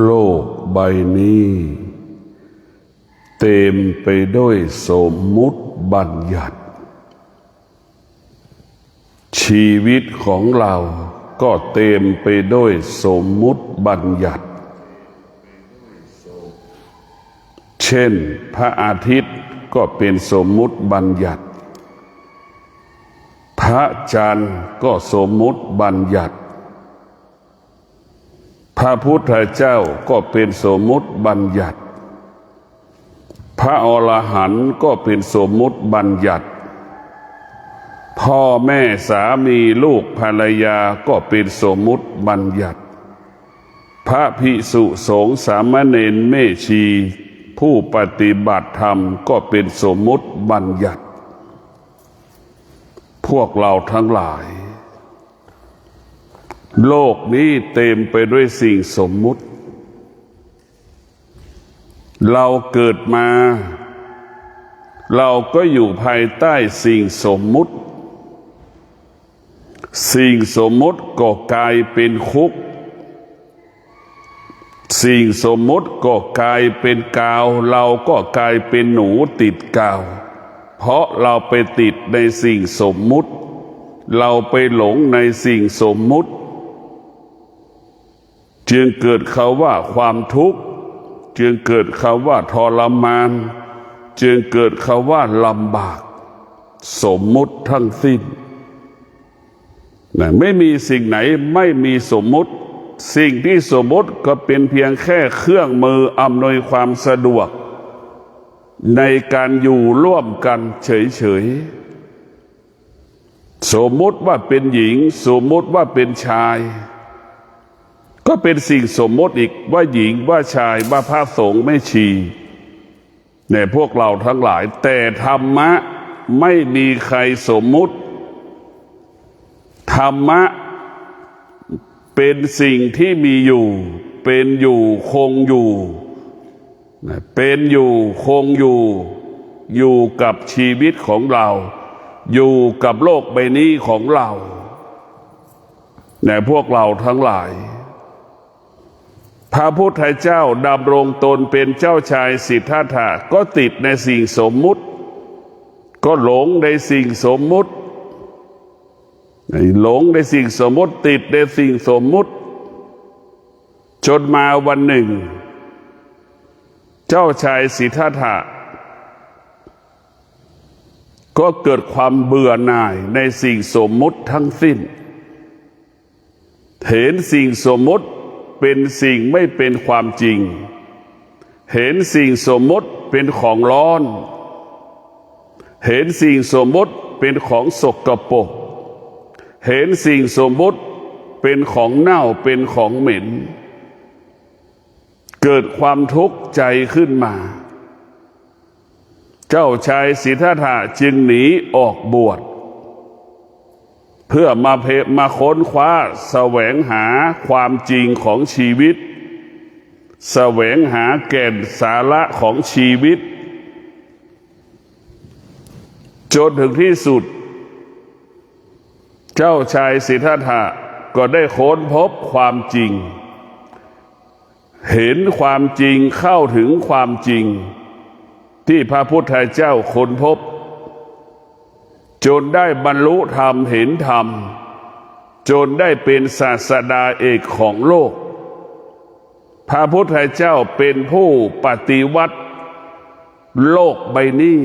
โลกใบนี้เต็มไปด้วยสมมุติบัญญัติชีวิตของเราก็เต็มไปด้วยสมมุติบัญญัติเช่นพระอาทิตย์ก็เป็นสมมุติบัญญัติพระจันทร์ก็สมมุติบัญญัติพระพุทธเจ้าก็เป็นสมมุติบัญญัติพระอรหันต์ก็เป็นสมมุติบัญญัติพ่อแม่สามีลูกภรรยาก็เป็นสมมุติบัญญัติพระภิกษุสงฆ์สามเณรแม่ชีผู้ปฏิบัติธรรมก็เป็นสมมุติบัญญัติพวกเราทั้งหลายโลกนี้เต็มไปด้วยสิ่งสมมุติเราเกิดมาเราก็อยู่ภายใต้สิ่งสมมุติสิ่งสมมุติก็กลายเป็นคุกสิ่งสมมุติก็กลายเป็นกาวเราก็กลายเป็นหนูติดกาวเพราะเราไปติดในสิ่งสมมุติเราไปหลงในสิ่งสมมุติจึงเกิดคำว่าความทุกข์จึงเกิดคำว่าทรมานจึงเกิดคำว่าลำบากสมมุติทั้งสิ้นไม่มีสิ่งไหนไม่มีสมมุติสิ่งที่สมมุติก็เป็นเพียงแค่เครื่องมืออำนวยความสะดวกในการอยู่ร่วมกันเฉยๆสมมุติว่าเป็นหญิงสมมุติว่าเป็นชายก็เป็นสิ่งสมมุติอีกว่าหญิงว่าชายว่าพระสงฆ์แม่ชีในพวกเราทั้งหลายแต่ธรรมะไม่มีใครสมมุติธรรมะเป็นสิ่งที่มีอยู่เป็นอยู่คงอยู่เป็นอยู่คงอยู่อยู่กับชีวิตของเราอยู่กับโลกใบนี้ของเราในพวกเราทั้งหลายพระพุทธเจ้าดำรงตนเป็นเจ้าชายสิทธัตถะก็ติดในสิ่งสมมุติก็หลงในสิ่งสมมุติหลงในสิ่งสมมุติติดในสิ่งสมมุติจนมาวันหนึ่งเจ้าชายสิทธัตถะก็เกิดความเบื่อหน่ายในสิ่งสมมุติทั้งสิ้นเห็นสิ่งสมมุติเป็นสิ่งไม่เป็นความจริงเห็นสิ่งสมมุติเป็นของร้อนเห็นสิ่งสมมุติเป็นของสกปรกเห็นสิ่งสมมุติเป็นของเน่าเป็นของเหม็นเกิดความทุกข์ใจขึ้นมาเจ้าชายสิทธัตถะจึงหนีออกบวชเพื่อมาค้นคว้าแสวงหาความจริงของชีวิตแสวงหาแก่นสาระของชีวิตจนถึงที่สุดเจ้าชายสิทธัตถะก็ได้ค้นพบความจริงเห็นความจริงเข้าถึงความจริงที่พระพุทธเจ้าค้นพบจนได้บรรลุธรรมเห็นธรรมจนได้เป็นศาสดาเอกของโลกพระพุทธเจ้าเป็นผู้ปฏิวัติโลกใบนี้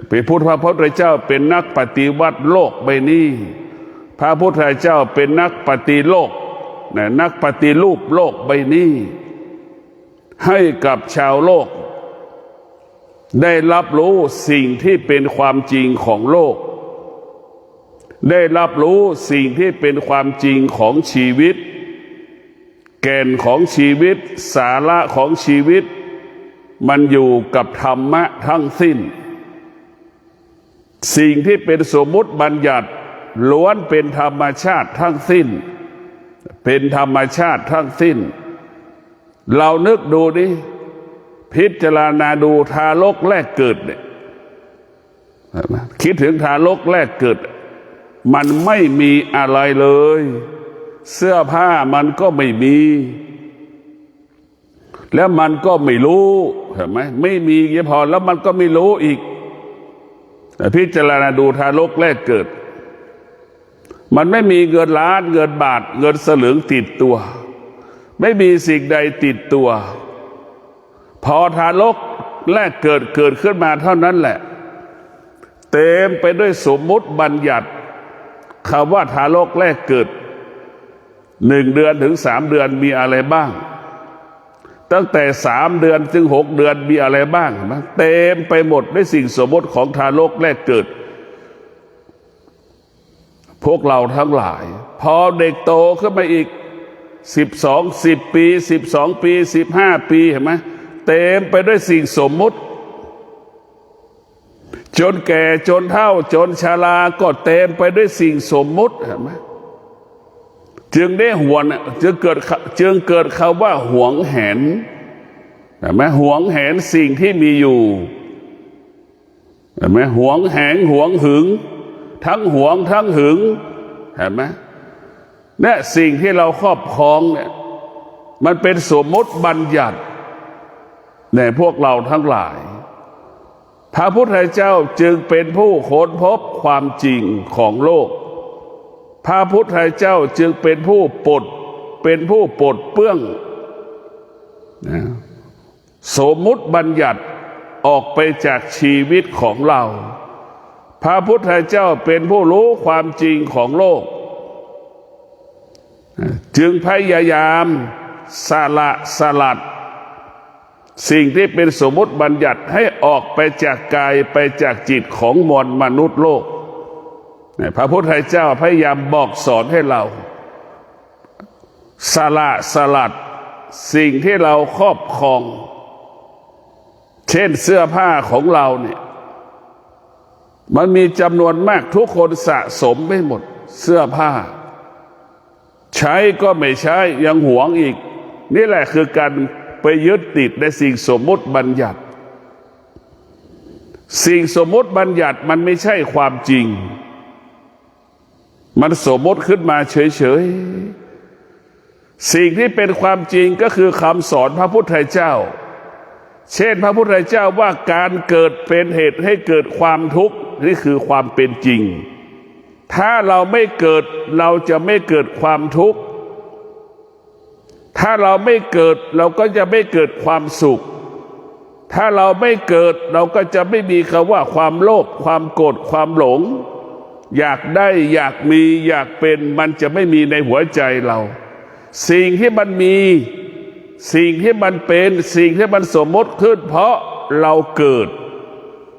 เป็นพระพุทธเจ้าเป็นนักปฏิวัติโลกใบนี้พระพุทธเจ้าเป็นนักปฏิโลกนักปฏิรูปโลกใบนี้ให้กับชาวโลกได้รับรู้สิ่งที่เป็นความจริงของโลกได้รับรู้สิ่งที่เป็นความจริงของชีวิตแก่นของชีวิตสาระของชีวิตมันอยู่กับธรรมะทั้งสิ้นสิ่งที่เป็นสมมุติบัญญัติล้วนเป็นธรรมชาติทั้งสิ้นเป็นธรรมชาติทั้งสิ้นเรานึกดูดิพิจารณาดูทารกแรกเกิดเนี่ยคิดถึงทารกแรกเกิดมันไม่มีอะไรเลย เสื้อผ้ามันก็ไม่มีแล้วมันก็ไม่รู้เห็นไหมไม่มีเยอะพอแล้วมันก็ไม่รู้อีกพิจารณาดูทารกแรกเกิดมันไม่มีเงินล้านเงินบาทเงินสลึงติดตัวไม่มีสิ่งใดติดตัวพอทารกแรกเกิดขึ้นมาเท่านั้นแหละเต็มไปด้วยสมมุติบัญญัติคำว่าทารกแรกเกิด1 เดือนถึง3 เดือนมีอะไรบ้างตั้งแต่3 เดือนถึง6 เดือนมีอะไรบ้างเต็มไปหมดด้วยสิ่งสมมติของทารกแรกเกิดพวกเราทั้งหลายพอเด็กโตขึ้นมาอีก10 ปี12 ปี15 ปีเห็นไหมเต็มไปด้วยสิ่งสมมุติจนแก่จนเฒ่าจนชราก็เต็มไปด้วยสิ่งสมมุติเห็นไหมจึงได้จึงเกิดคำว่าหวงแหนเห็นไหมหวงแหนสิ่งที่มีอยู่เห็นไหมหวงแหนหวงหึงทั้งหวงทั้งหึงเห็นไหมเนี่ยสิ่งที่เราครอบครองเนี่ยมันเป็นสมมติบัญญัติในพวกเราทั้งหลายพระพุทธเจ้าจึงเป็นผู้ค้นพบความจริงของโลกพระพุทธเจ้าจึงเป็นผู้ปลดเปลื้องนะสมมุติบัญญัติออกไปจากชีวิตของเราพระพุทธเจ้าเป็นผู้รู้ความจริงของโลกจึงพยายามสลัดสิ่งที่เป็นสมมุติบัญญัติให้ออกไปจากกายไปจากจิตของมวลมนุษย์โลกพระพุทธเจ้าพยายามบอกสอนให้เราสลัดสิ่งที่เราครอบครองเช่นเสื้อผ้าของเราเนี่ยมันมีจำนวนมากทุกคนสะสมไม่หมดเสื้อผ้าใช้ก็ไม่ใช้ยังหวงอีกนี่แหละคือการไปยึดติดในสิ่งสมมุติบัญญัติสิ่งสมมุติบัญญัติมันไม่ใช่ความจริงมันสมมติขึ้นมาเฉยๆสิ่งที่เป็นความจริงก็คือคำสอนพระพุทธเจ้าเช่นพระพุทธเจ้าว่าการเกิดเป็นเหตุให้เกิดความทุกข์นี่คือความเป็นจริงถ้าเราไม่เกิดเราจะไม่เกิดความทุกข์ถ้าเราไม่เกิดเราก็จะไม่เกิดความสุขถ้าเราไม่เกิดเราก็จะไม่มีคำว่าความโลภความโกรธความหลงอยากได้อยากมีอยากเป็นมันจะไม่มีในหัวใจเราสิ่งที่มันมีสิ่งที่มันเป็นสิ่งที่มันสมมติขึ้นเพราะเราเกิด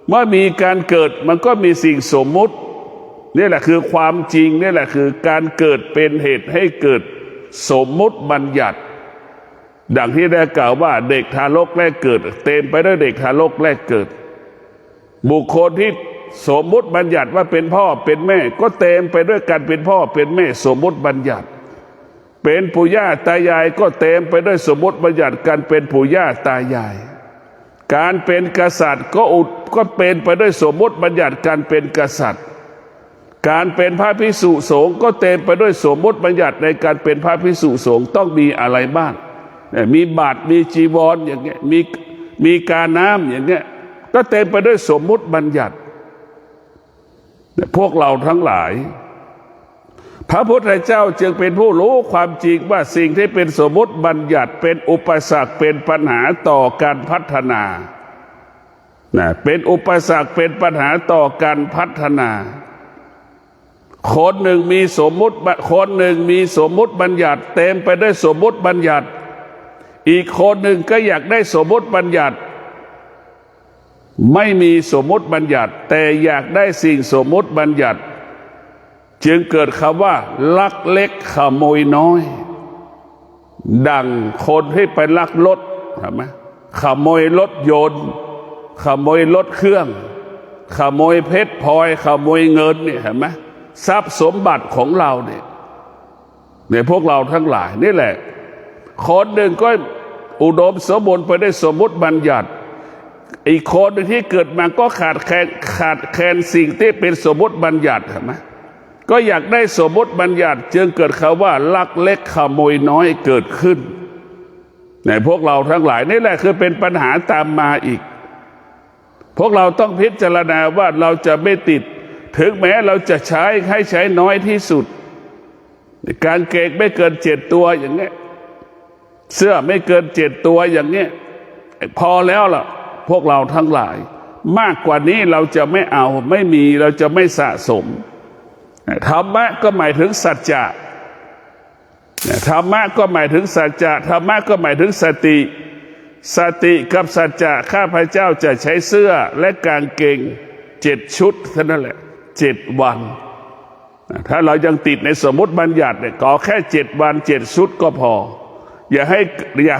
เมื่อมีการเกิดมันก็มีสิ่งสมมุตินี่แหละคือความจริงนี่แหละคือการเกิดเป็นเหตุให้เกิดสมมุติบัญญัติดังที่ได้กล่าวว่าเด็กทารกแรกเกิดเต็มไปด้วยเด็กทารกแรกเกิดบุคคลที่สมมุติบัญญัติว่าเป็นพ่อเป็นแม่ก็เต็มไปด้วยการเป็นพ่อเป็นแม่สมมุติบัญญัติเป็นปู่ย่าตายายก็เต็มไปด้วยสมมุติบัญญัติการเป็นปู่ย่าตายายการเป็นกษัตริย์ก็เป็นไปด้วยสมมุติบัญญัติการเป็นกษัตริย์การเป็นพระภิกษุสงฆ์ก็เต็มไปด้วยสมมุติบัญญัติในการเป็นพระภิกษุสงฆ์ต้องมีอะไรบ้างมีบาตรมีจีวรอย่างเงี้ยมีกาน้ำอย่างเงี้ยก็เต็มไปด้วยสมมุติบัญญัติพวกเราทั้งหลายพระพุทธเจ้าจึงเป็นผู้รู้ความจริงว่าสิ่งที่เป็นสมมุติบัญญัติเป็นอุปสรรคเป็นปัญหาต่อการพัฒนาเป็นอุปสรรคเป็นปัญหาต่อการพัฒนาคนหนึ่งมีสมมุติบัญญัติเต็มไปด้วยสมมุติบัญญัติอีกคนหนึ่งก็อยากได้สมมุติบัญญัติไม่มีสมมุติบัญญัติแต่อยากได้สิ่งสมมุติบัญญัติจึงเกิดคำว่าลักเล็กขโมยน้อยดังคนที่ไปลักรถเห็นไหมขโมยรถยนต์ขโมยรถเครื่องขโมยเพชรพลอยขโมยเงินเนี่ยเห็นไหมทรัพย์สมบัติของเราเนี่ยพวกเราทั้งหลายนี่แหละคนหนึ่งก็อุดมสมบูรณ์ไปได้วยสมมุติบัญญัติอีกคนหนึ่งที่เกิดมาก็ขาดแคลนสิ่งที่เป็นสมมุติบัญญัติเห็นไหม ก็อยากได้สมมติบัญญัติจึงเกิดคำว่าลักเล็กขโมยน้อยเกิดขึ้นในพวกเราทั้งหลายนี่แหละคือเป็นปัญหาตามมาอีกพวกเราต้องพิจารณาว่าเราจะไม่ติดถึงแม้เราจะใช้ให้ใช้น้อยที่สุดการเกงไม่เกิน7 ตัวอย่างเงี้ยเสื้อไม่เกิน7 ตัวอย่างเงี้ยพอแล้วล่ะพวกเราทั้งหลายมากกว่านี้เราจะไม่เอาไม่มีเราจะไม่สะสมธรรมะก็หมายถึงสัจจะธรรมะก็หมายถึงสัจจะธรรมะก็หมายถึงสติสติกับสัจจะข้าพเจ้าจะใช้เสื้อและกางเกง7 ชุดเท่านั้นแหละ7 วันถ้าเรายังติดในสมมติบัญญัติเนี่ยก็แค่7 วัน7 ชุดก็พออย่า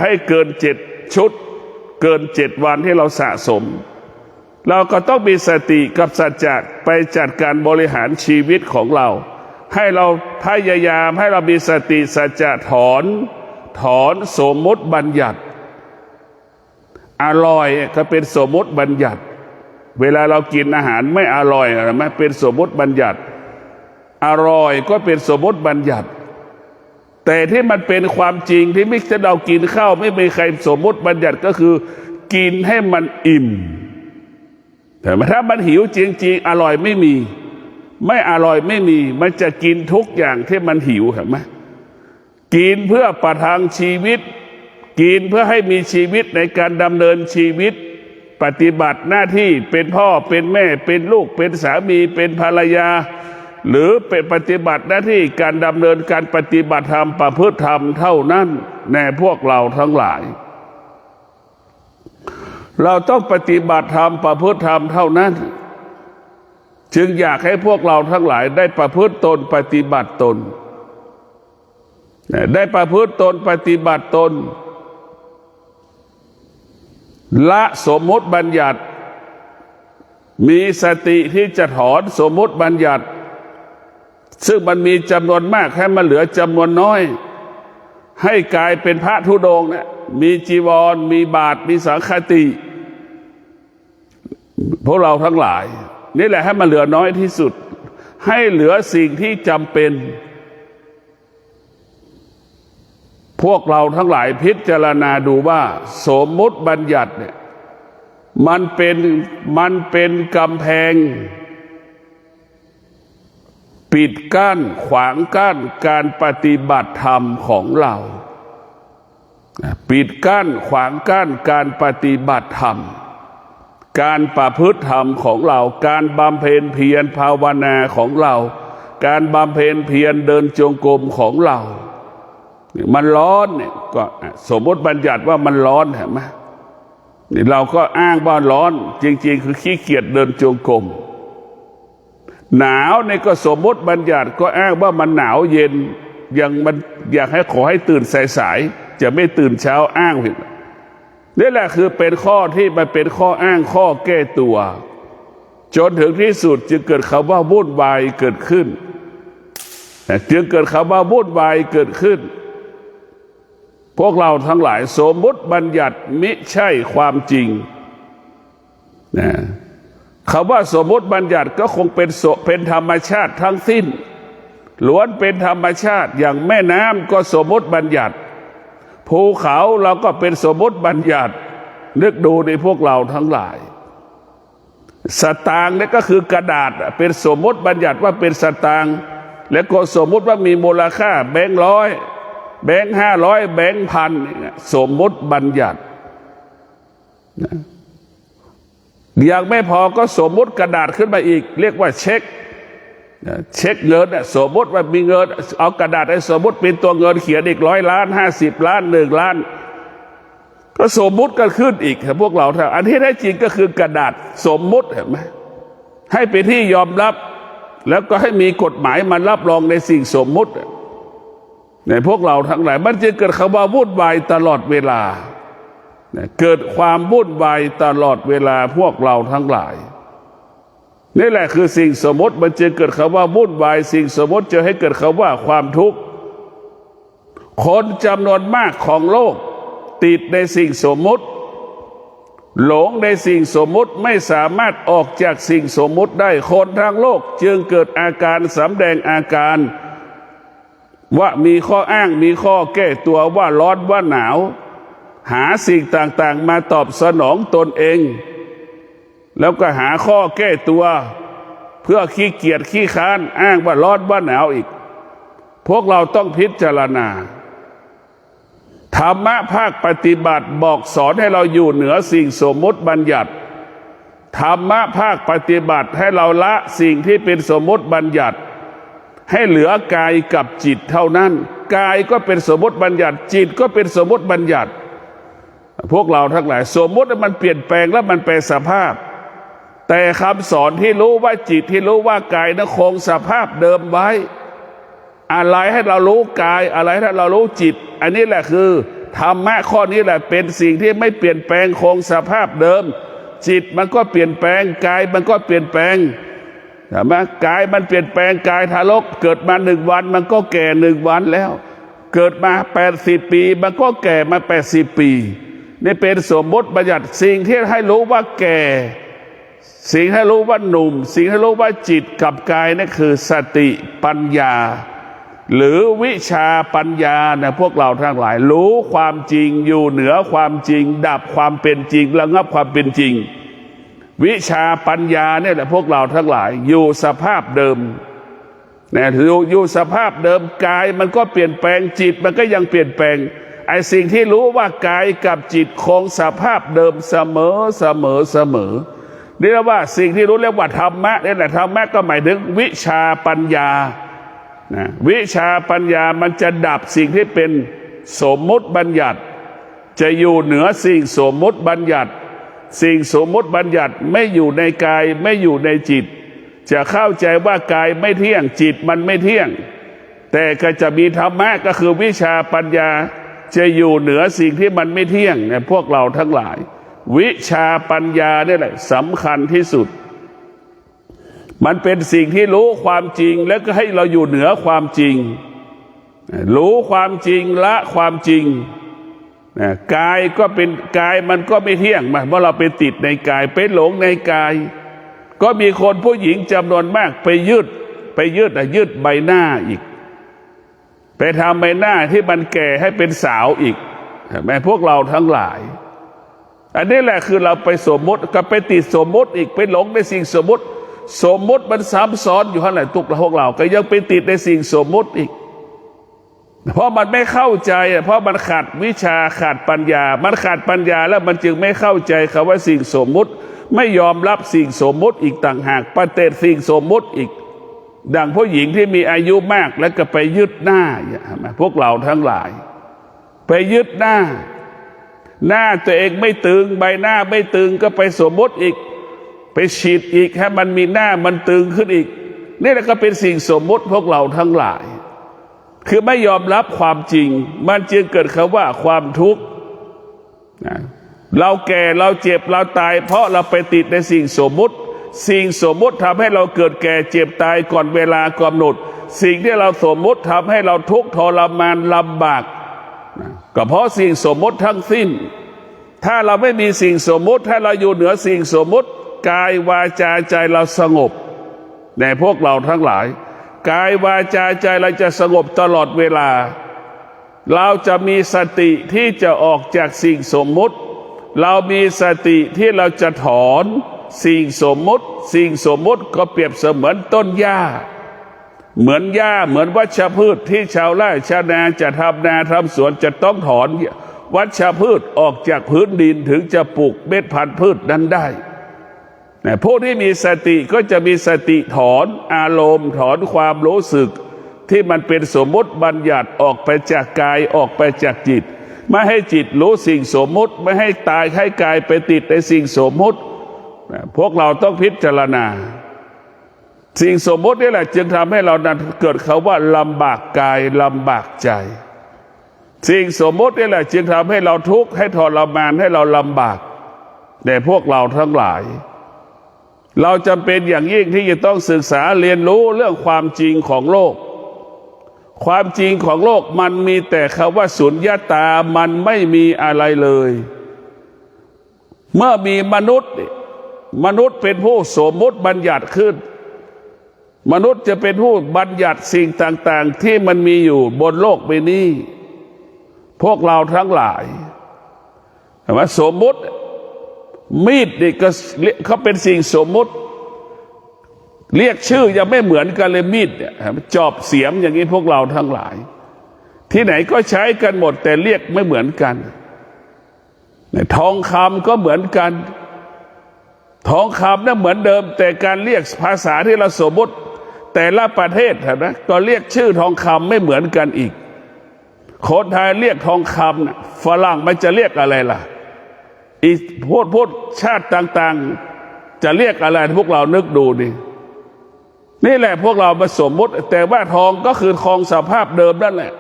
ให้เกิน7 ชุดเกิน7 วันที่เราสะสมเราก็ต้องมีสติกับสัจจะไปจัดการบริหารชีวิตของเราให้เราพยายามให้เรามีสติสัจจะถอนสมมติบัญญัติอร่อยก็เป็นสมมติบัญญัติเวลาเรากินอาหารไม่อร่อยอะไรไหมเป็นสมมติบัญญัติอร่อยก็เป็นสมมติบัญญัติแต่ที่มันเป็นความจริงที่ไม่ใช่เรากินข้าวไม่มีใครสมมติบัญญัติก็คือกินให้มันอิ่มแต่ถ้ามันหิวจริงๆอร่อยไม่มีไม่อร่อยไม่มีมันจะกินทุกอย่างที่มันหิวเห็นไหมกินเพื่อประทังชีวิตกินเพื่อให้มีชีวิตในการดำเนินชีวิตปฏิบัติหน้าที่เป็นพ่อเป็นแม่เป็นลูกเป็นสามีเป็นภรรยาหรือเป็นปฏิบัติหน้าที่การดำเนินการปฏิบัติธรรมประพฤติธรรมเท่านั้นแน่พวกเราทั้งหลายเราต้องปฏิบัติธรรมประพฤติธรรมเท่านั้นจึงอยากให้พวกเราทั้งหลายได้ประพฤติตนปฏิบัติตนได้ประพฤติตนปฏิบัติตนละสมมติบัญญัติมีสติที่จะถอนสมมติบัญญัติซึ่งมันมีจำนวนมากให้มันเหลือจำนวนน้อยให้กลายเป็นพระธุดงค์เนี่ยมีจีวรมีบาตรมีสังฆติพวกเราทั้งหลายนี่แหละให้มันเหลือน้อยที่สุดให้เหลือสิ่งที่จำเป็นพวกเราทั้งหลายพิจารณาดูว่าสมมุติบัญญัติเนี่ยมันเป็นกำแพงปิดกั้นขวางกั้นการปฏิบัติธรรมของเราปิดกั้นขวางกั้นการปฏิบัติธรรมการประพฤติธรรมของเราการบำเพ็ญเพียรภาวนาของเราการบำเพ็ญเพียรเดินจงกรมของเรามันร้อนเนี่ยก็สมมติบัญญัติว่ามันร้อนเห็นไหมนี่เราก็อ้างว่าร้อนจริงๆคือขี้เกียจเดินจงกรมหนาวเนี่ยก็สมมติบัญญัติก็อ้างว่ามันหนาวเย็นยังมันอยากให้ขอให้ตื่นสายๆจะไม่ตื่นเช้าอ้างผิดนี่แหละคือเป็นข้อที่มันเป็นข้ออ้างข้อแก้ตัวจนถึงที่สุดจึงเกิดคำว่าวุ่นวายเกิดขึ้นจึงเกิดคำว่าวุ่นวายเกิดขึ้นพวกเราทั้งหลายสมมุติบัญญัติมิใช่ความจริงนะคำว่าสมมุติบัญญัติก็คงเป็นธรรมชาติทั้งสิ้นล้วนเป็นธรรมชาติอย่างแม่น้ำก็สมมุติบัญญัติภูเขาเราก็เป็นสมมุติบัญญัตินึกดูในพวกเราทั้งหลายสตางค์นี่ก็คือกระดาษเป็นสมมุติบัญญัติว่าเป็นสตางค์และก็สมมุติว่ามีมูลค่าแบงค์100แบงค์500แบงค์พันสมมุติบัญญัติยังไม่พอก็สมมุติกระดาษขึ้นมาอีกเรียกว่าเช็คเงินสมมุติว่ามีเงินเอากระดาษให้สมมุติเป็นตัวเงินเขียนอีก100 ล้าน50 ล้าน1 ล้านก็สมมุติกันขึ้นอีกพวกเราอันที่แท้จริงก็คือกระดาษสมมุติเห็นไหมให้เป็นที่ยอมรับแล้วก็ให้มีกฎหมายมารับรองในสิ่งสมมุติในพวกเราทั้งหลายมันจะเกิดคำว่าวุ่นวายตลอดเวลาเกิดความวุ่นวายตลอดเวลาพวกเราทั้งหลายนี่แหละคือสิ่งสมมติมันจะเกิดคำว่าวุ่นวายสิ่งสมมติจะให้เกิดคำว่าความทุกข์คนจำนวนมากของโลกติดในสิ่งสมมติ หลงในสิ่งสมมุติไม่สามารถออกจากสิ่งสมมุติได้คนทั้งโลกจึงเกิดอาการสำแดงอาการว่ามีข้ออ้างมีข้อแก้ตัวว่าร้อนว่าหนาวหาสิ่งต่างๆมาตอบสนองตนเองแล้วก็หาข้อแก้ตัวเพื่อขี้เกียจขี้ค้านอ้างว่าร้อนว่าหนาวอีกพวกเราต้องพิจารณาธรรมะภาคปฏิบัติบอกสอนให้เราอยู่เหนือสิ่งสมมุติบัญญัติธรรมะภาคปฏิบัติให้เราละสิ่งที่เป็นสมมุติบัญญัติให้เหลือกายกับจิตเท่านั้นกายก็เป็นสมมุติบัญญัติจิตก็เป็นสมมุติบัญญัติพวกเราทั้งหลายสมมุติมันเปลี่ยนแปลงแล้วมันแปลสภาพแต่คำสอนที่รู้ว่าจิตที่รู้ว่ากายนั้นคงสภาพเดิมไว้อะไรให้เรารู้กายอะไรให้เรารู้จิตอันนี้แหละคือธรรมะข้อนี้แหละเป็นสิ่งที่ไม่เปลี่ยนแปลงคงสภาพเดิมจิตมันก็เปลี่ยนแปลงกายมันก็เปลี่ยนแปลงใช่ไหมกายมันเปลี่ยนแปลงกายทารกเกิดมา1 วันมันก็แก่1 วันแล้วเกิดมา80 ปีมันก็แก่มา80 ปีนี่เป็นสมมติบัญญัติสิ่งที่ให้รู้ว่าแก่สิ่งให้รู้ว่าหนุ่มสิ่งให้รู้ว่าจิตกับกายนั่นคือสติปัญญาหรือวิชาปัญญานะพวกเราทั้งหลายรู้ความจริงอยู่เหนือความจริงดับความเป็นจริงระงับความเป็นจริงวิชาปัญญาเนี่ยแหละพวกเราทั้งหลายอยู่สภาพเดิมนะอยู่สภาพเดิมกายมันก็เปลี่ยนแปลงจิตมันก็ยังเปลี่ยนแปลงไอ้สิ่งที่รู้ว่ากายกับจิตคงสภาพเดิมเสมอนี่เรียกว่าสิ่งที่รู้เรียกว่าธรรมะนี่แหละธรรมะก็หมายถึงวิชาปัญญานะวิชาปัญญามันจะดับสิ่งที่เป็นสมมุติบัญญัติจะอยู่เหนือสิ่งสมมุติบัญญัติสิ่งสมมุติบัญญัติไม่อยู่ในกายไม่อยู่ในจิตจะเข้าใจว่ากายไม่เที่ยงจิตมันไม่เที่ยงแต่ก็จะมีธรรมะก็คือวิชาปัญญาจะอยู่เหนือสิ่งที่มันไม่เที่ยงเนี่ยพวกเราทั้งหลายวิชาปัญญาเนี่ยแหละสำคัญที่สุดมันเป็นสิ่งที่รู้ความจริงแล้วก็ให้เราอยู่เหนือความจริงรู้ความจริงละความจริงกายก็เป็นกายมันก็ไม่เที่ยงเพราะเราไปติดในกายไปหลงในกายก็มีคนผู้หญิงจำนวนมากไปยืดใบหน้าอีกไปทำใบหน้าที่มันแก่ให้เป็นสาวอีกแม้พวกเราทั้งหลายอันนี้แหละคือเราไปสมมติก็ไปติดสมมติอีกไปหลงในสิ่งสมมติมันซ้ำซ้อนอยู่ข้างในพวกเราก็ยังไปติดในสิ่งสมมติอีกเพราะมันไม่เข้าใจเพราะมันขาดวิชาขาดปัญญามันขาดปัญญาแล้วมันจึงไม่เข้าใจคำว่าสิ่งสมมุติไม่ยอมรับสิ่งสมมุติอีกต่างหากปฏิเสธสิ่งสมมุติอีกดังผู้หญิงที่มีอายุมากแล้วก็ไปยึดหน้าพวกเราทั้งหลายไปยึดหน้าตัวเองไม่ตึงใบหน้าไม่ตึงก็ไปสมมุติอีกไปฉีดอีกให้มันมีหน้ามันตึงขึ้นอีกนี่แหละก็เป็นสิ่งสมมุติพวกเราทั้งหลายคือไม่ยอมรับความจริงมันจึงเกิดคำว่าความทุกข์เราแก่เราเจ็บเราตายเพราะเราไปติดในสิ่งสมมุติทำให้เราเกิดแก่เจ็บตายก่อนเวลากำหนดสิ่งที่เราสมมุติทำให้เราทุกข์ทรมานลำบากก็เพราะสิ่งสมมุติทั้งสิ้นถ้าเราไม่มีสิ่งสมมุติถ้าเราอยู่เหนือสิ่งสมมุติกายวาจาใจเราสงบในพวกเราทั้งหลายกายวาจาใจเราจะสงบตลอดเวลาเราจะมีสติที่จะออกจากสิ่งสมมุติเรามีสติที่เราจะถอนสิ่งสมมุติก็เปรียบเสมือนต้นหญ้าเหมือนวัชพืชที่ชาวไร่ชาวนาจะทำนาทำสวนจะต้องถอนวัชพืชออกจากพื้นดินถึงจะปลูกเม็ดพันธุ์พืชนั้นได้ผู้ที่มีสติก็จะมีสติถอนอารมณ์ถอนความรู้สึกที่มันเป็นสมมุติบัญญัติออกไปจากกายออกไปจากจิตไม่ให้จิตรู้สิ่งสมมุติไม่ให้ตายให้กายไปติดในสิ่งสมมุติพวกเราต้องพิจารณาสิ่งสมมุตินี่แหละจึงทำให้เรานั้นเกิดคำว่าลำบากกายลำบากใจสิ่งสมมุตินี่แหละจึงทำให้เราทุกข์ให้ทรมานให้เราลำบากแต่พวกเราทั้งหลายเราจำเป็นอย่างยิ่งที่จะต้องศึกษาเรียนรู้เรื่องความจริงของโลกความจริงของโลกมันมีแต่คำว่าสุญญตามันไม่มีอะไรเลย เมื่อมีมนุษย์เป็นผู้สมมุติบัญญัติขึ้นมนุษย์จะเป็นผู้บัญญัติสิ่งต่างๆที่มันมีอยู่บนโลกใบนี้พวกเราทั้งหลายแต่ว่าสมมุติมีดนี่ก็เขาเป็นสิ่งสมมุติเรียกชื่อยังไม่เหมือนกันเลยมีดเนี่ยจอบเสียมอย่างนี้พวกเราทั้งหลายที่ไหนก็ใช้กันหมดแต่เรียกไม่เหมือนกันทองคำก็เหมือนกันทองคำนั้นเหมือนเดิมแต่การเรียกภาษาที่เราสมมติแต่ละประเทศนะก็เรียกชื่อทองคำไม่เหมือนกันอีกคนไทยเรียกทองคำนะฝรั่งมันจะเรียกอะไรล่ะอีพูดชาติต่างๆจะเรียกอะไรพวกเรานึกดูดินี่แหละพวกเรามาสมมติแต่ว่าทองก็คือทองสภาพเดิมนั่นแหละ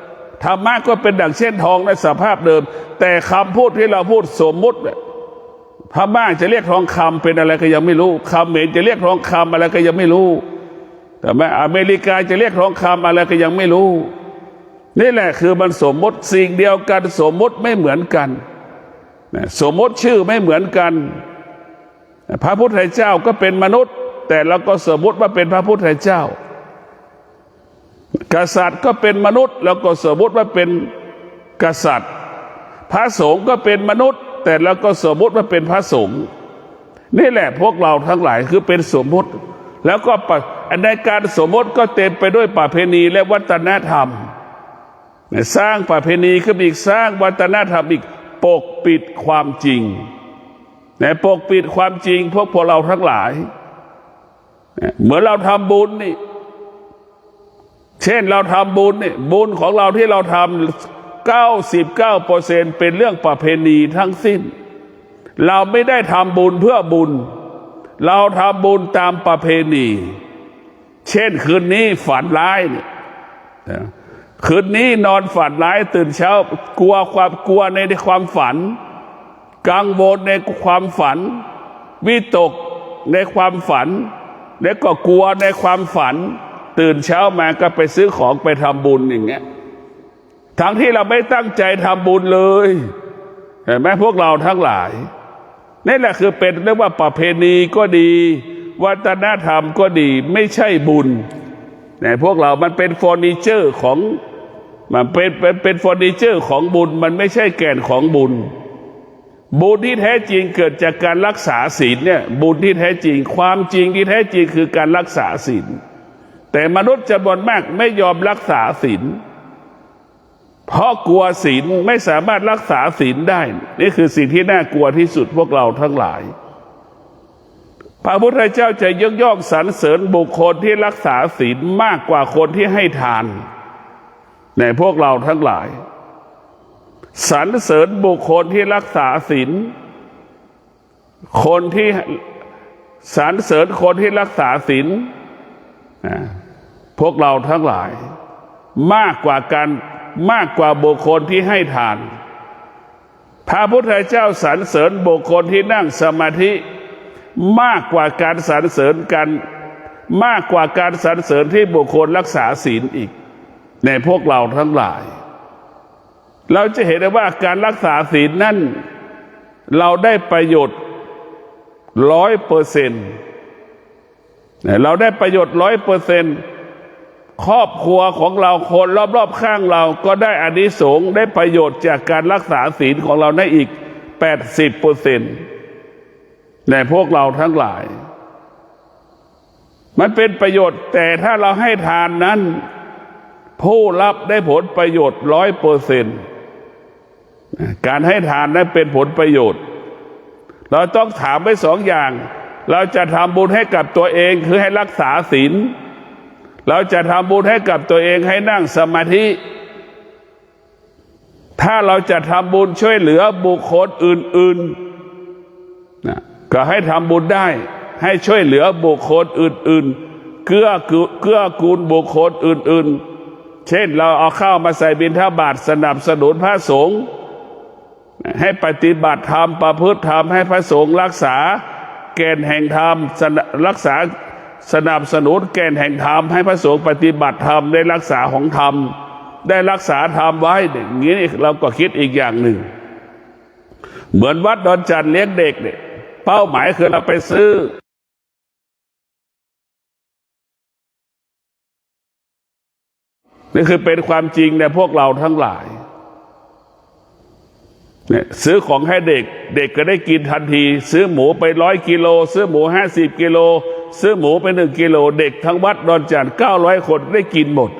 ธรรมะก็เป็นดั่งเช่นทองในสภาพเดิมแต่คำพูดที่เราพูดสมมุติพม่าจะเรียกทองคำเป็นอะไรก็ยังไม่รู้เขมรจะเรียกทองคำอะไรก็ยังไม่รู้แต่แม้อเมริกาจะเรียกทองคำอะไรก็ยังไม่รู้นี่แหละคือมันสมมติสิ่งเดียวกันสมมติไม่เหมือนกันสมมติชื่อไม่เหมือนกันพระพุทธเจ้าก็เป็นมนุษย์แต่เราก็สมมติว่าเป็นพระพุทธเจ้ากษัตริย์ก็เป็นมนุษย์แล้วก็สมมติว่าเป็นกษัตริย์พระสงฆ์ก็เป็นมนุษย์แต่เราก็สมมติว่าเป็นพระสงฆ์นี่แหละพวกเราทั้งหลายคือเป็นสมมติแล้วก็ในการสมมติก็เต็มไปด้วยประเพณีและวัฒนธรรมสร้างประเพณีขึ้นอีกสร้างวัฒนธรรมอีกปกปิดความจริงปกปิดความจริงพวกเราทั้งหลายเหมือนเราทำบุญนี่เช่นเราทำบุญนี่บุญของเราที่เราทำ99%เป็นเรื่องประเพณีทั้งสิ้นเราไม่ได้ทำบุญเพื่อบุญเราทำบุญตามประเพณีเช่นคืนนี้ฝันร้ายเนี่ยคืนนี้นอนฝันร้ายตื่นเช้ากลัวในความฝันกังวลในความฝันวิตกในความฝันแล้วก็กลัวในความฝันตื่นเช้ามาก็ไปซื้อของไปทำบุญอย่างเงี้ยทั้งที่เราไม่ตั้งใจทำบุญเลยเห็นไหมพวกเราทั้งหลายนี่แหละคือเป็นเรียกว่าประเพณีก็ดีวัฒนธรรมก็ดีไม่ใช่บุญพวกเรามันเป็นเฟอร์นิเจอร์ของมันเป็นเฟอร์นิเจอร์ของบุญมันไม่ใช่แก่นของบุญบุญที่แท้จริงเกิดจากการรักษาศีลเนี่ยบุญที่แท้จริงความจริงที่แท้จริงคือการรักษาศีลแต่มนุษย์จำนวนมากไม่ยอมรักษาศีลเพราะกลัวศีลไม่สามารถรักษาศีลได้นี่คือสิ่งที่น่ากลัวที่สุดพวกเราทั้งหลายพระพุทธเจ้าจะยกย่องสรรเสริญบุคคลที่รักษาศีลมากกว่าคนที่ให้ทานในพวกเราทั้งหลายสรรเสริญบุคคลที่รักษาศีลคนที่สรรเสริญคนที่รักษาศีลพวกเราทั้งหลายมากกว่าบุคคลที่ให้ทานพระพุทธเจ้าสรรเสริญบุคคลที่นั่งสมาธิมากกว่าการสรรเสริญกันมากกว่าการสรรเสริญที่บุคคลรักษาศีลอีกในพวกเราทั้งหลายเราจะเห็นได้ว่าการรักษาศีลนั้นเราได้ประโยชน์100%เราได้ประโยชน์100%ครอบครัวของเราคนรอบๆข้างเราก็ได้อานิสงส์ได้ประโยชน์จากการรักษาศีลของเราได้อีก 80% ในพวกเราทั้งหลายมันเป็นประโยชน์แต่ถ้าเราให้ทานนั้นผู้รับได้ผลประโยชน์ 100%การให้ทานนั้นเป็นผลประโยชน์เราต้องถามไป2 อย่างเราจะทำบุญให้กับตัวเองคือให้รักษาศีลเราจะทำบุญให้กับตัวเองให้นั่งสมาธิถ้าเราจะทำบุญช่วยเหลือบุคคลอื่นๆก็ให้ทำบุญได้ให้ช่วยเหลือบุคคลอื่นๆเกื้อกูลบุคคลอื่นๆเช่นเราเอาข้าวมาใส่บิณฑบาตสนับสนุนพระสงฆ์ให้ปฏิบัติธรรมประพฤติธรรมให้พระสงฆ์รักษาแก่นแห่งธรรมรักษาสนับสนุนแก่นแห่งธรรมให้พระสงฆ์ปฏิบัติธรรมได้รักษาของธรรมได้รักษาธรรมไว้อย่างนี้เราก็คิดอีกอย่างหนึ่งเหมือนวัดดอนจันทร์เลี้ยงเด็กเนี่ย เป้าหมายคือเราไปซื้อนี่คือเป็นความจริงในพวกเราทั้งหลายเนี่ยซื้อของให้เด็กเด็กก็ได้กินทันทีซื้อหมูไป100 กิโลซื้อหมู50 กิโลซื้อหมูไป1 กิโลเด็กทั้งวัดดอนจาน900 คนได้กินหมด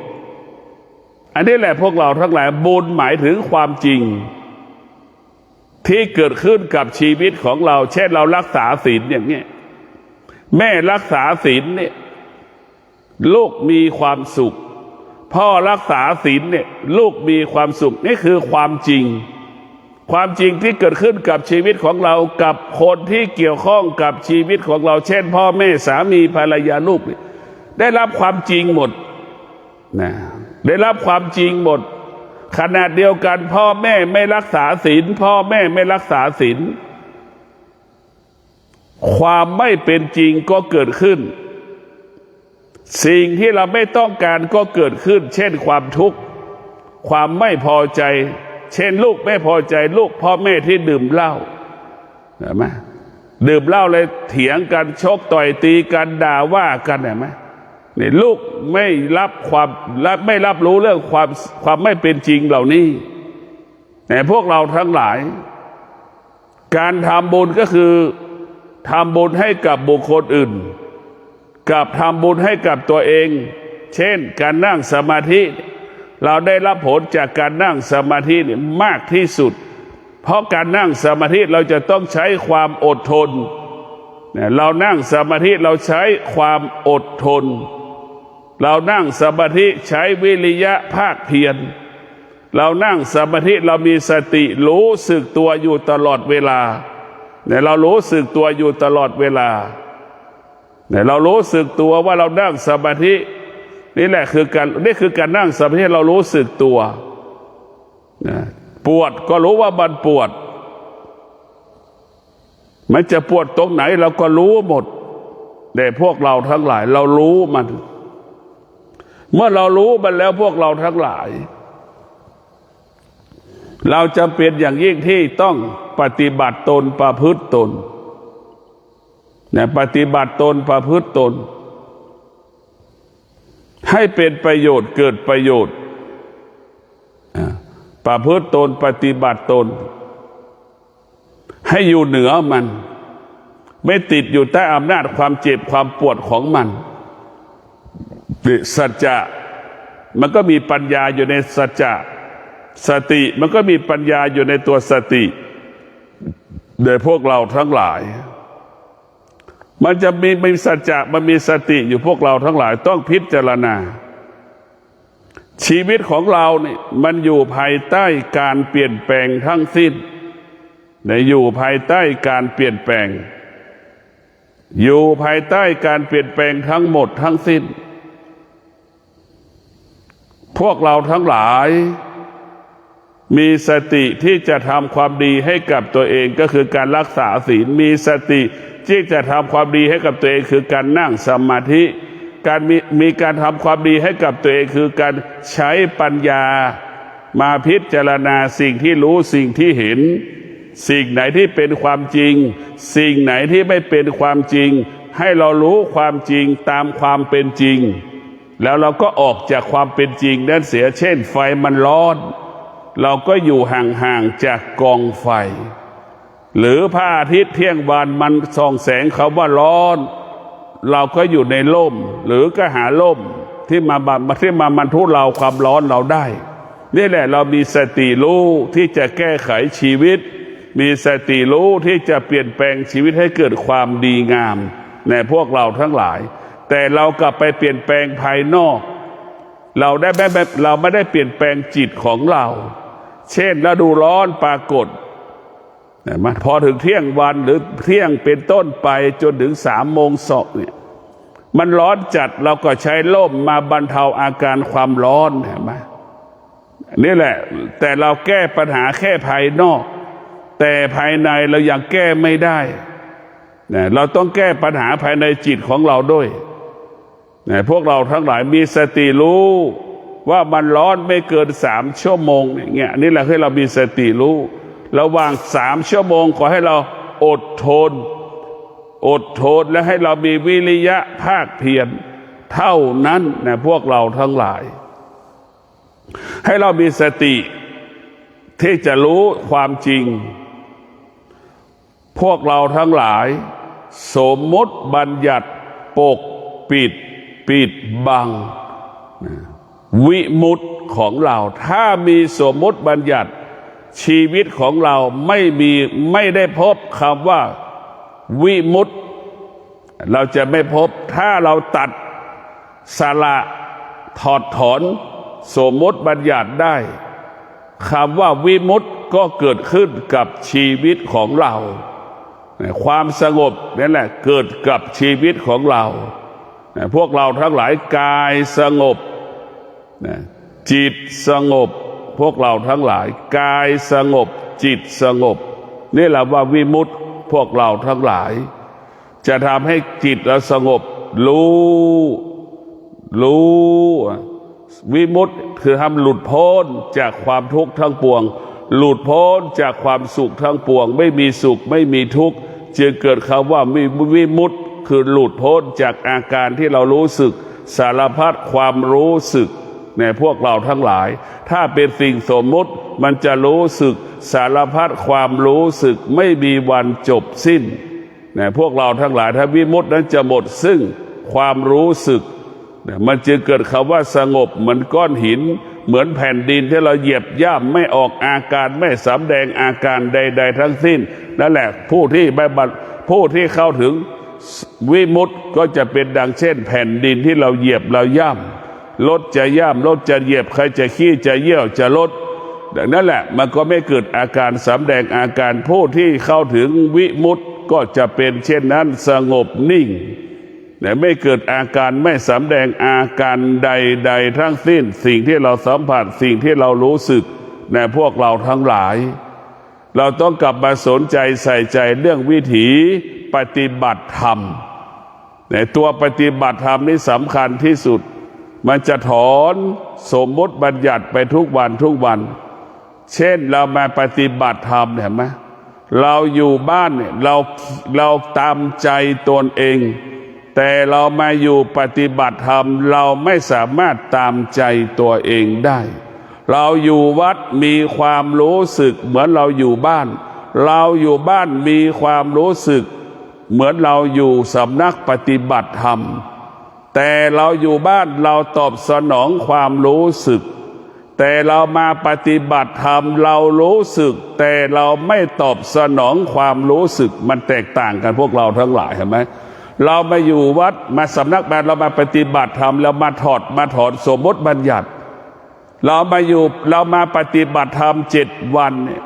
อันนี้แหละพวกเราทั้งหลายบุญหมายถึงความจริงที่เกิดขึ้นกับชีวิตของเราเช่นเรารักษาศีลอย่างนี้แม่รักษาศีลเนี่ยลูกมีความสุขพ่อรักษาศีลเนี่ยลูกมีความสุขนี่คือความจริงความจริงที่เกิดขึ้นกับชีวิตของเรากับคนที่เกี่ยวข้องกับชีวิตของเราเช่นพ่อแม่สามีภรรยาลูกได้รับความจริงหมดนะได้รับความจริงหมดขณะเดียวกันพ่อแม่ไม่รักษาศีลพ่อแม่ไม่รักษาศีลความไม่เป็นจริงก็เกิดขึ้นสิ่งที่เราไม่ต้องการก็เกิดขึ้นเช่นความทุกข์ความไม่พอใจเช่นลูกไม่พอใจลูกพ่อแม่ที่ดื่มเหล้าเห็นไหมดื่มเหล้าเลยเถียงกันชกต่อยตีกันด่าว่ากันเห็นไหมนี่ลูกไม่รับรู้เรื่องความไม่เป็นจริงเหล่านี้แต่พวกเราทั้งหลายการทำบุญก็คือทำบุญให้กับบุคคลอื่นกับทำบุญให้กับตัวเองเช่นการนั่งสมาธิเราได้รับผลจากการนั่งสมาธิเนี่ยมากที่สุดเพราะการนั่งสมาธิเราจะต้องใช้ความอดทนเรานั่งสมาธิเราใช้ความอดทนเรานั่งสมาธิใช้วิริยะภาคเพียรเรานั่งสมาธิเรามีสติรู้สึกตัวอยู่ตลอดเวลาเรารู้สึกตัวอยู่ตลอดเวลาเรารู้สึกตัวว่าเรานั่งสมาธินี่คือการนั่งสมาธิเรารู้สึกตัวปวดก็รู้ว่ามันปวดมันจะปวดตรงไหนเราก็รู้หมดแต่พวกเราทั้งหลายเรารู้มันเมื่อเรารู้มันแล้วพวกเราทั้งหลายเราจำเป็นอย่างยิ่งที่ต้องปฏิบัติตนประพฤติตนปฏิบัติตนประพฤติตนให้เป็นประโยชน์เกิดประโยชน์ประพฤติตนปฏิบัติตนให้อยู่เหนือมันไม่ติดอยู่ใต้อำนาจความเจ็บความปวดของมันสัจจะมันก็มีปัญญาอยู่ในสัจจะสติมันก็มีปัญญาอยู่ในตัวสติโดยพวกเราทั้งหลายมันจะมีสัจจะมันมีสติอยู่พวกเราทั้งหลายต้องพิจารณาชีวิตของเราเนี่ยมันอยู่ภายใต้การเปลี่ยนแปลงทั้งสิ้นอยู่ภายใต้การเปลี่ยนแปลงอยู่ภายใต้การเปลี่ยนแปลงทั้งหมดทั้งสิ้นพวกเราทั้งหลายมีสติที่จะทำความดีให้กับตัวเองก็คือการรักษาศีลมีสติที่จะทำความดีให้กับตัวเองคือการนั่งสมาธิการมีการทำความดีให้กับตัวเองคือการใช้ปัญญามาพิจารณาสิ่งที่รู้สิ่งที่เห็นสิ่งไหนที่เป็นความจริงสิ่งไหนที่ไม่เป็นความจริงให้เรารู้ความจริงตามความเป็นจริงแล้วเราก็ออกจากความเป็นจริงนั้นเสียเช่นไฟมันร้อนเราก็อยู่ห่างๆจากกองไฟหรือพระอาทิตย์เที่ยงวันมันส่องแสงเขาว่าร้อนเราก็อยู่ในร่มหรือก็หาร่มที่มาบรรทุเราความร้อนเราได้นี่แหละเรามีสติรู้ที่จะแก้ไขชีวิตมีสติรู้ที่จะเปลี่ยนแปลงชีวิตให้เกิดความดีงามในพวกเราทั้งหลายแต่เรากลับไปเปลี่ยนแปลงภายนอกเราไม่ได้เปลี่ยนแปลงจิตของเราเช่นฤดูร้อนปรากฏพอถึงเที่ยงวันหรือเที่ยงเป็นต้นไปจนถึง3 โมงเนี่ยมันร้อนจัดเราก็ใช้ร่มมาบรรเทาอาการความร้อนเห็นไหมนี่แหละแต่เราแก้ปัญหาแค่ภายนอกแต่ภายในเรายังแก้ไม่ได้เราต้องแก้ปัญหาภายในจิตของเราด้วยพวกเราทั้งหลายมีสติรู้ว่ามันร้อนไม่เกิน3 ชั่วโมงเนี่ยนี่แหละให้เรามีสติรู้ระหว่าง3 ชั่วโมงขอให้เราอดทน อดทนและให้เรามีวิริยะภาคเพียรเท่านั้นนะพวกเราทั้งหลายให้เรามีสติที่จะรู้ความจริงพวกเราทั้งหลายสมมติบัญญัติปกปิดบังวิมุตติของเราถ้ามีสมมติบัญญัติชีวิตของเราไม่ได้พบคำว่าวิมุตติเราจะไม่พบถ้าเราตัดสละถอดถอนสมมติบัญญัติได้คำว่าวิมุตติก็เกิดขึ้นกับชีวิตของเราความสงบนั่นแหละเกิดกับชีวิตของเราพวกเราทั้งหลายกายสงบจิตสงบพวกเราทั้งหลายกายสงบจิตสงบนี่แหละว่าวิมุตติพวกเราทั้งหลายจะทำให้จิตเราสงบรู้วิมุตติคือทำหลุดพ้นจากความทุกข์ทั้งปวงหลุดพ้นจากความสุขทั้งปวงไม่มีสุขไม่มีทุกข์จึงเกิดคำว่าวิมุตติคือหลุดพ้นจากอาการที่เรารู้สึกสารพัดความรู้สึกในพวกเราทั้งหลายถ้าเป็นสิ่งสมมุติมันจะรู้สึกสารพัดความรู้สึกไม่มีวันจบสิ้นพวกเราทั้งหลายถ้าวิมุตตินั้นจะหมดซึ่งความรู้สึกมันจึงเกิดคำว่าสงบเหมือนก้อนหินเหมือนแผ่นดินที่เราเหยียบย่ำไม่ออกอาการไม่สำแดงอาการใดๆทั้งสิ้นนั่นแหละผู้ที่เข้าถึงวิมุตติก็จะเป็นดังเช่นแผ่นดินที่เราเหยียบเราย่ำรถจะย่ำรถจะเหยียบใครจะขี้จะเยี่ยวจะลดดังนั้นแหละมันก็ไม่เกิดอาการสำแดงอาการผู้ที่เข้าถึงวิมุตติก็จะเป็นเช่นนั้นสงบนิ่งแต่ไม่เกิดอาการไม่สำแดงอาการใดๆทั้งสิ้นสิ่งที่เราสัมผัสสิ่งที่เรารู้สึกในพวกเราทั้งหลายเราต้องกลับมาสนใจใส่ใจเรื่องวิถีปฏิบัติธรรมในตัวปฏิบัติธรรมนี่สำคัญที่สุดมันจะถอนสมมติบัญญัติไปทุกวันเช่นเรามาปฏิบัติธรรมเห็นไหมเราอยู่บ้านเนี่ยเราตามใจตนเองแต่เรามาอยู่ปฏิบัติธรรมเราไม่สามารถตามใจตัวเองได้เราอยู่วัดมีความรู้สึกเหมือนเราอยู่บ้านเราอยู่บ้านมีความรู้สึกเหมือนเราอยู่สำนักปฏิบัติธรรมแต่เราอยู่บ้านเราตอบสนองความรู้สึกแต่เรามาปฏิบัติธรรมเรารู้สึกแต่เราไม่ตอบสนองความรู้สึกมันแตกต่างกันพวกเราทั้งหลายเห็นไหมเรามาอยู่วัดมาสำนักแบบเรามาปฏิบัติธรรมเรามาถอดสมมติบัญญัติเรามาปฏิบัติธรรม7 วันเนี่ย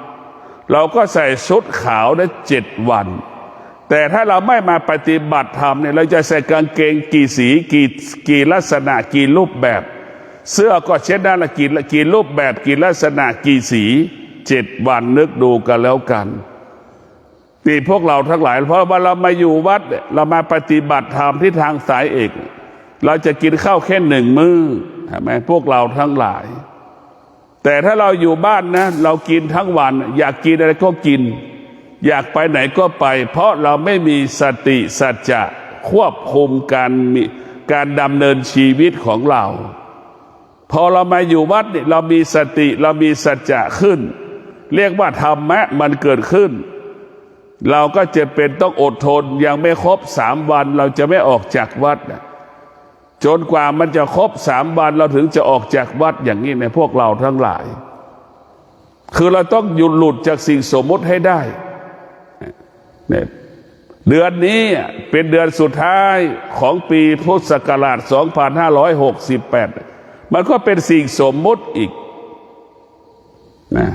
เราก็ใส่ชุดขาวได้7 วันแต่ถ้าเราไม่มาปฏิบัติธรรมเนี่ยเราจะใส่กางเกงกี่สีกี่ลักษณะกี่รูปแบบเสื้อก็เช่นนั้นละกี่รูปแบบกี่ลักษณะกี่สี7 วันนึกดูกันแล้วกันนี่พวกเราทั้งหลายเพราะว่าเรามาอยู่วัดเรามาปฏิบัติธรรมที่ทางสายเอกเราจะกินข้าวแค่1 มื้อใช่ไหมพวกเราทั้งหลายแต่ถ้าเราอยู่บ้านนะเรากินทั้งวันอยากกินอะไรก็กินอยากไปไหนก็ไปเพราะเราไม่มีสติสัจจะควบคุมการดำเนินชีวิตของเราพอเรามาอยู่วัดเนี่ยเรามีสติเรามีสัจจะขึ้นเรียกว่าธรรมะมันเกิดขึ้นเราก็จะเป็นต้องอดทนยังไม่ครบ3 วันเราจะไม่ออกจากวัดจนกว่ามันจะครบ3 วันเราถึงจะออกจากวัดอย่างนี้ในพวกเราทั้งหลายคือเราต้องหลุดจากสิ่งสมมติให้ได้เนี่ยเดือนนี้เป็นเดือนสุดท้ายของปีพุทธศักราช2568มันก็เป็นสิ่งสมมุติอีกนะ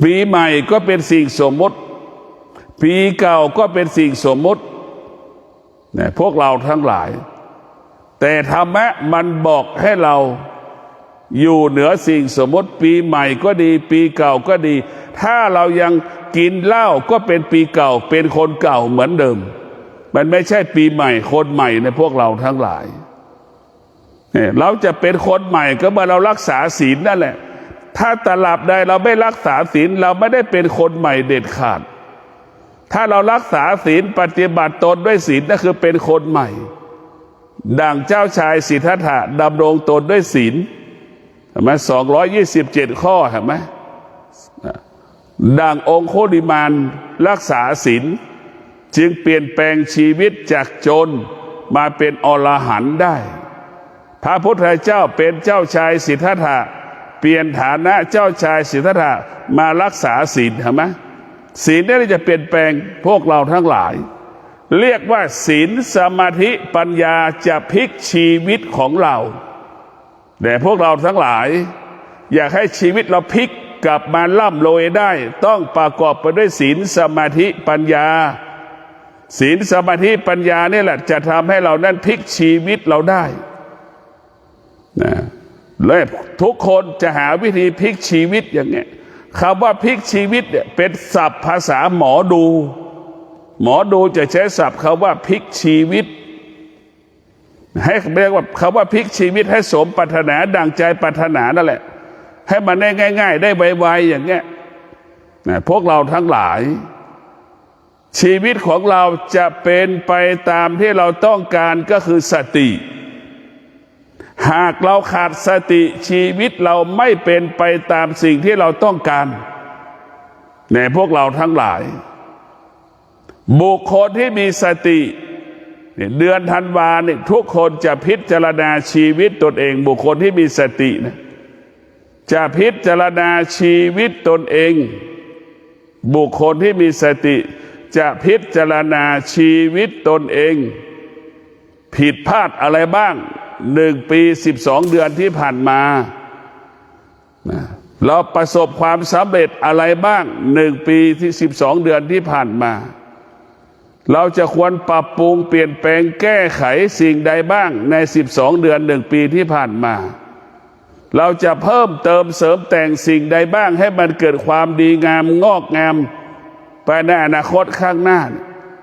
ปีใหม่ก็เป็นสิ่งสมมุติปีเก่าก็เป็นสิ่งสมมุตินะพวกเราทั้งหลายแต่ธรรมะมันบอกให้เราอยู่เหนือสิ่งสมมติปีใหม่ก็ดีปีเก่าก็ดีถ้าเรายังกินเหล้าก็เป็นปีเก่าเป็นคนเก่าเหมือนเดิมมันไม่ใช่ปีใหม่คนใหม่ในพวกเราทั้งหลายเราจะเป็นคนใหม่ก็เมื่อเรารักษาศีลนั่นแหละถ้าตราบใดเราไม่รักษาศีลเราไม่ได้เป็นคนใหม่เด็ดขาด ถ้าเรารักษาศีลปฏิบัติตนด้วยศีลนั่นคือเป็นคนใหม่ดังเจ้าชายสิทธัตถะดำรงตนด้วยศีลเห็นไหม227 ข้อเห็นไหมดังองคุลิมานรักษาศีลจึงเปลี่ยนแปลงชีวิตจากโจรมาเป็นอรหันต์ได้พระพุทธเจ้าเป็นเจ้าชายสิทธัตถะเปลี่ยนฐานะเจ้าชายสิทธัตถะมารักษาศีลเห็นไหมศีลนี่จะเปลี่ยนแปลงพวกเราทั้งหลายเรียกว่าศีลสมาธิปัญญาจะพลิกชีวิตของเราแต่พวกเราทั้งหลายอยากให้ชีวิตเราพลิกกลับมาล่ำรวยได้ต้องประกอบไปด้วยศีลสมาธิปัญญาศีลสมาธิปัญญานี่แหละจะทำให้เรานั้นพลิกชีวิตเราได้นะและทุกคนจะหาวิธีพลิกชีวิตอย่างเงี้ยคำว่าพลิกชีวิตเนี่ยเป็นศัพท์ภาษาหมอดูจะใช้ศัพท์คำว่าพลิกชีวิตให้เรียกว่าคำว่าพลิกชีวิตให้สมปรารถนาดังใจปรารถนานั่นแหละให้มันได้ง่ายๆได้ไวๆอย่างเงี้ยนะพวกเราทั้งหลายชีวิตของเราจะเป็นไปตามที่เราต้องการก็คือสติหากเราขาดสติชีวิตเราไม่เป็นไปตามสิ่งที่เราต้องการในพวกเราทั้งหลายบุคคลที่มีสติเดือนธันวาเนี่ยทุกคนจะพิจารณาชีวิตตนเองบุคคลที่มีสตินะจะพิจารณาชีวิตตนเองบุคคลที่มีสติจะพิจารณาชีวิตตนเองผิดพลาดอะไรบ้าง1 ปี12 เดือนที่ผ่านมาเราประสบความสำเร็จอะไรบ้าง1 ปีที่12 เดือนที่ผ่านมาเราจะควรปรับปรุงเปลี่ยนแปลงแก้ไขสิ่งใดบ้างใน12 เดือน1 ปีที่ผ่านมาเราจะเพิ่มเติมเสริมแต่งสิ่งใดบ้างให้มันเกิดความดีงามงอกงามไปในอนาคตข้างหน้า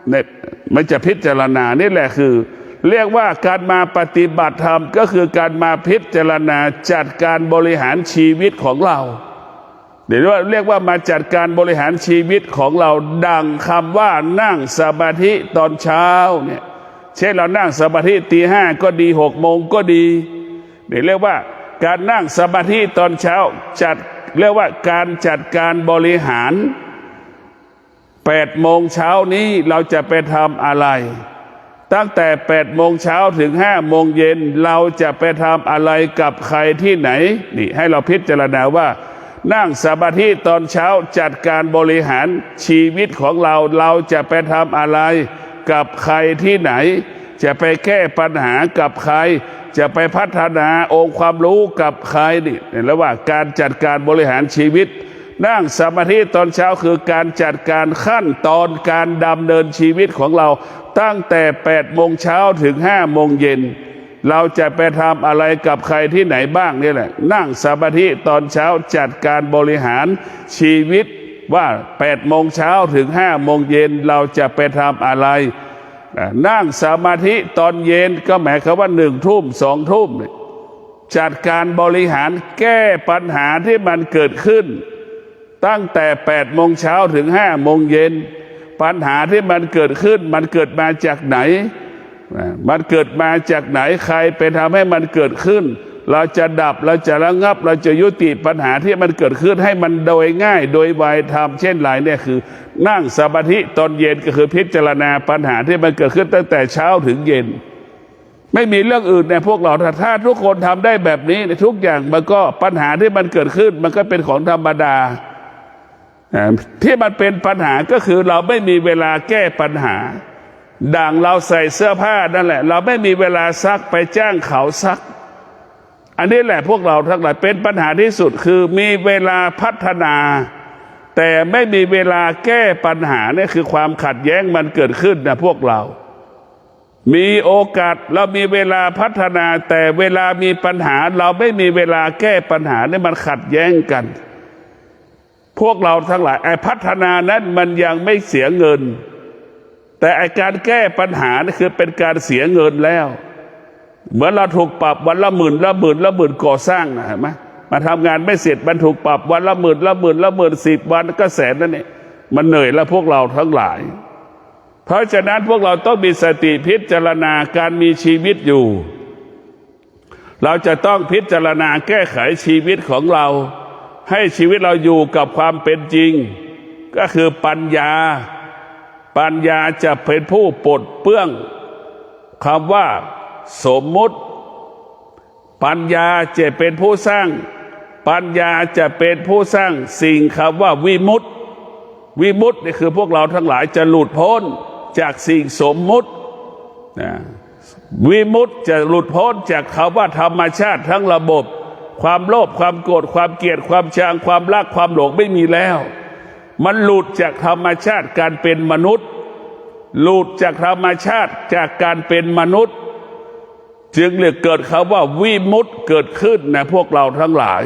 เนี่ยมันจะพิจารณานี่แหละคือเรียกว่าการมาปฏิบัติธรรมก็คือการมาพิจารณาจัดการบริหารชีวิตของเราเดี๋ยวเรียกว่ามาจัดการบริหารชีวิตของเราดังคำว่านั่งสมาธิตอนเช้าเนี่ยเช่นเรานั่งสมาธิตี 5ก็ดี6 โมงก็ดีเดี๋ยวเรียกว่าการนั่งสมาธิตอนเช้าจัดเรียกว่าการจัดการบริหาร8 โมงเช้านี้เราจะไปทำอะไรตั้งแต่8 โมงเช้าถึง5 โมงเย็นเราจะไปทำอะไรกับใครที่ไหนนี่ให้เราพิจารณาว่านั่งสมาธิตอนเช้าจัดการบริหารชีวิตของเราจะไปทำอะไรกับใครที่ไหนจะไปแก้ปัญหากับใครจะไปพัฒนาองค์ความรู้กับใครนี่แล้วว่าการจัดการบริหารชีวิตนั่งสมาธิตอนเช้าคือการจัดการขั้นตอนการดำเนินชีวิตของเราตั้งแต่8 โมงเช้าถึง5 โมงเย็นเราจะไปทำอะไรกับใครที่ไหนบ้างนี่แหละนั่งสมาธิตอนเช้าจัดการบริหารชีวิตว่า8 โมงเช้าถึง5 โมงเย็นเราจะไปทำอะไรนั่งสมาธิตอนเย็นก็หมายความว่า1 ทุ่ม2 ทุ่มจัดการบริหารแก้ปัญหาที่มันเกิดขึ้นตั้งแต่8 โมงเช้าถึง5 โมงเย็นปัญหาที่มันเกิดขึ้นมันเกิดมาจากไหนมันเกิดมาจากไหนใครไปทำให้มันเกิดขึ้นเราจะดับเราจะระงับเราจะยุติปัญหาที่มันเกิดขึ้นให้มันโดยง่ายโดยไวทำเช่นไรเนี่ยคือนั่งสมาธิตอนเย็นก็คือพิจารณาปัญหาที่มันเกิดขึ้นตั้งแต่เช้าถึงเย็นไม่มีเรื่องอื่นในพวกเราถ้าทุกคนทำได้แบบนี้ในทุกอย่างมันก็ปัญหาที่มันเกิดขึ้นมันก็เป็นของธรรมดาที่มันเป็นปัญหาก็คือเราไม่มีเวลาแก้ปัญหาดังเราใส่เสื้อผ้านั่นแหละเราไม่มีเวลาซักไปจ้างเขาซักอันนี้แหละพวกเราทั้งหลายเป็นปัญหาที่สุดคือมีเวลาพัฒนาแต่ไม่มีเวลาแก้ปัญหานี่คือความขัดแย้งมันเกิดขึ้นนะพวกเรามีโอกาสเรามีเวลาพัฒนาแต่เวลามีปัญหาเราไม่มีเวลาแก้ปัญหานี่มันขัดแย้งกันพวกเราทั้งหลายไอ้พัฒนานั้นมันยังไม่เสียเงินแต่ไอ้การแก้ปัญหานี่คือเป็นการเสียเงินแล้วเหมือนเราถูกปรับวันละหมื่นก่อสร้างนะเห็นไหมมาทำงานไม่เสร็จมันถูกปรับวันละหมื่น10 วันก็แสนนั่นเอง มันเหนื่อยแล้วพวกเราทั้งหลายเพราะฉะนั้นพวกเราต้องมีสติพิจารณาการมีชีวิตอยู่เราจะต้องพิจารณาแก้ไขชีวิตของเราให้ชีวิตเราอยู่กับความเป็นจริงก็คือปัญญาจะเป็นผู้ปลดเปลื้องคำว่าสมมุติปัญญาจะเป็นผู้สร้างปัญญาจะเป็นผู้สร้างสิ่งคำว่าวิมุตตินี่คือพวกเราทั้งหลายจะหลุดพ้นจากสิ่งสมมุติวิมุตติจะหลุดพ้นจากคำว่าธรรมชาติทั้งระบบความโลภความโกรธความเกลียดความชังความรักความหลงไม่มีแล้วมันหลุดจากธรรมชาติการเป็นมนุษย์หลุดจากธรรมชาติจากการเป็นมนุษย์จึงเกิดคำว่าวิมุตติเกิดขึ้นนะพวกเราทั้งหลาย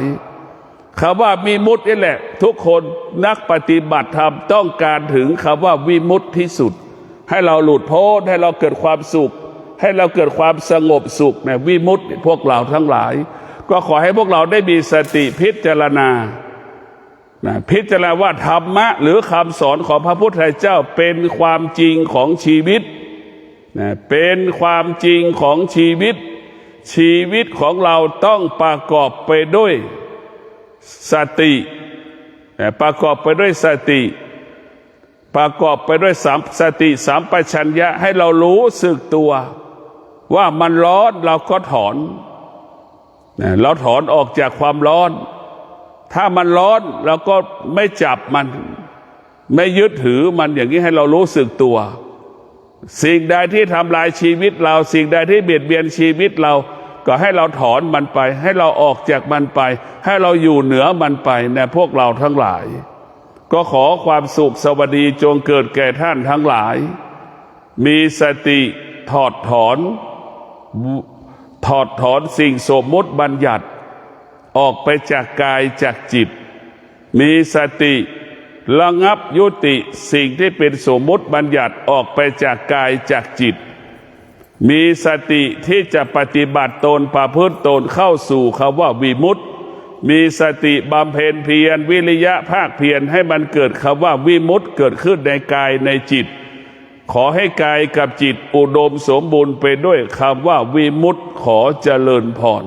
คำว่าวิมุตตินี่แหละทุกคนนักปฏิบัติธรรมต้องการถึงคำว่าวิมุตติที่สุดให้เราหลุดพ้นให้เราเกิดความสุขให้เราเกิดความสงบสุขนะวิมุตติพวกเราทั้งหลายก็ขอให้พวกเราได้มีสติพิจารณาพิจารณาว่าธรรมะหรือคำสอนของพระพุทธเจ้าเป็นความจริงของชีวิตเป็นความจริงของชีวิตของเราต้องประกอบไปด้วยสติประกอบไปด้วยสติประกอบไปด้วยสติสัมปชัญญะให้เรารู้สึกตัวว่ามันร้อนเราก็ถอนเราถอนออกจากความร้อนถ้ามันร้อนเราก็ไม่จับมันไม่ยึดถือมันอย่างนี้ให้เรารู้สึกตัวสิ่งใดที่ทำลายชีวิตเราสิ่งใดที่เบียดเบียนชีวิตเราก็ให้เราถอนมันไปให้เราออกจากมันไปให้เราอยู่เหนือมันไปนะพวกเราทั้งหลายก็ขอความสุขสวัสดีจงเกิดแก่ท่านทั้งหลายมีสติถอดถอนสิ่งสมมุติบัญญัติออกไปจากกายจากจิตมีสติระงับยุติสิ่งที่เป็นสมมุติบัญญัติออกไปจากกายจากจิตมีสติที่จะปฏิบัติตนประพฤติตนเข้าสู่คำว่าวิมุตติมีสติบำเพ็ญเพียรวิริยะภาคเพียรให้มันเกิดคำว่าวิมุตติเกิดขึ้นในกายในจิตขอให้กายกับจิตอุดมสมบูรณ์ไปด้วยคำว่าวิมุตติขอเจริญพร